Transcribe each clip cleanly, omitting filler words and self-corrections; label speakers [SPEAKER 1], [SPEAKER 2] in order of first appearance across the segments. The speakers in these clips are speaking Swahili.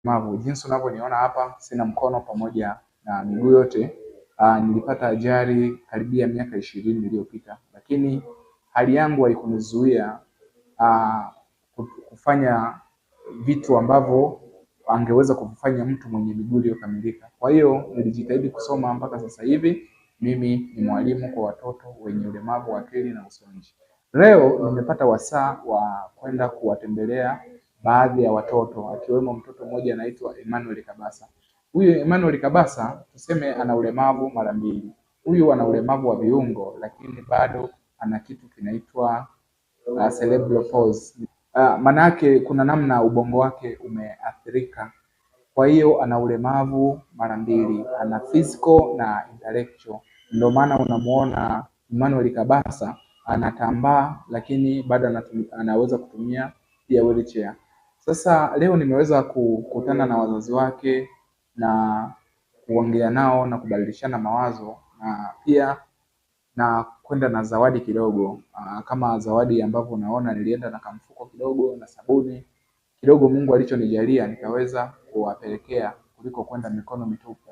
[SPEAKER 1] ulemavu. Jinsi unavyoniona hapa, sina mkono pamoja na miguu yote. Nilipata ajali karibia miaka 20 iliyopita, lakini hali yangu haikunizuia kufanya vitu ambavyo angeweza kufanya mtu mwenye miguu iliyokamilika. Kwa hiyo nilijitahidi kusoma mpaka sasa hivi mimi ni mwalimu kwa watoto wenye ulemavu wa akili na usonji. Leo nimepata wasaa wa kwenda kuwatembelea baadhi ya watoto, akiwemo mtoto mmoja anaitwa Emmanuel Kabasa. Huyu Emmanuel Kabasa tuseme ana ulemavu mara mbili. Huyu ana ulemavu wa viungo, lakini bado ana kitu kinaitwa cerebral palsy. Manake kuna namna ubongo wake umeathirika. Kwa hiyo ana ulemavu mara mbili, ana physical na intellectual. Ndio maana unamuona Emmanuel Kabasa anatambaa, lakini bado anaweza kutumia pia wheelchair. Sasa leo nimeweza kukutana na wazazi wake na kuongea nao na kubadilishana mawazo, na pia na kwenda na zawadi kidogo. Kama zawadi ambavyo unaona, nilienda na kamfuko kidogo na sabuni kidogo Mungu alichonijalia nikaweza kuwapelekea, kuliko kwenda mikono mitupu,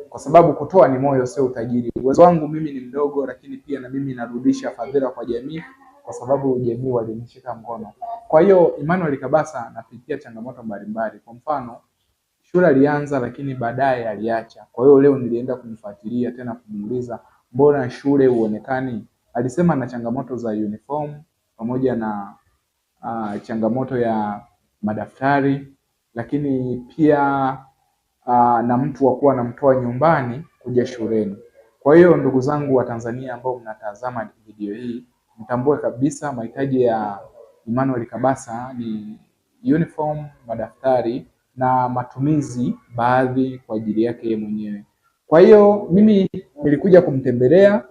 [SPEAKER 1] kwa sababu kutoa ni moyo, sio utajiri. Uwezo wangu mimi ni mdogo, lakini pia na mimi narudisha fadhila kwa jamii, kwa sababu jamii walinishika mkono. Kwa hiyo Emmanuel Kabasa anapitia changamoto mbalimbali. Kwa mfano, shule alianza lakini baadaye aliacha. Kwa hiyo leo nilienda kumfuatilia tena kumuuliza, mbona shule huonekani? Alisema na changamoto za uniform pamoja na changamoto ya madaftari, lakini pia na mtu wa kuwa anamtoa nyumbani kuja shuleni. Kwa hiyo ndugu zangu wa Tanzania ambao mnatazama video hii, mtambue kabisa mahitaji ya Emmanuel Kabasa ni uniform, madaftari na matumizi baadhi kwa ajili yake mwenyewe. Kwa hiyo mimi nilikuja kumtembelea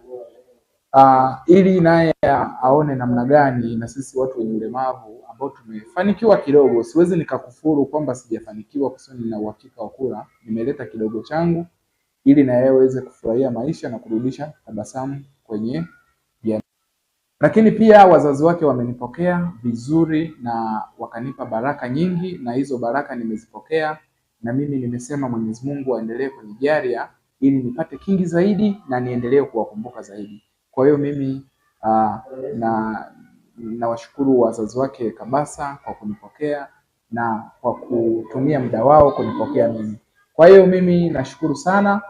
[SPEAKER 1] ili naye aone namna gani na sisi watu wenye ulemavu ambao tumefanikiwa kidogo. Siwezi nikakufuru kwamba sijafanikiwa, kwa sababu nina uhakika wa kula nimeleta kidogo changu ili na yeye aweze kufurahia maisha na kurudisha tabasamu kwenye jamii. Lakini pia wazazi wake wamenipokea vizuri na wakanipa baraka nyingi, na hizo baraka nimezipokea, na mimi nimesema Mwenyezi Mungu aendelee kunijalia ili nipate kingi zaidi na niendelee kuwakumbuka zaidi. Kwa hiyo mimi nawashukuru wazazi wake Kabasa kwa kunipokea na kwa kutumia muda wao kunipokea mimi. Kwa hiyo mimi nashukuru sana.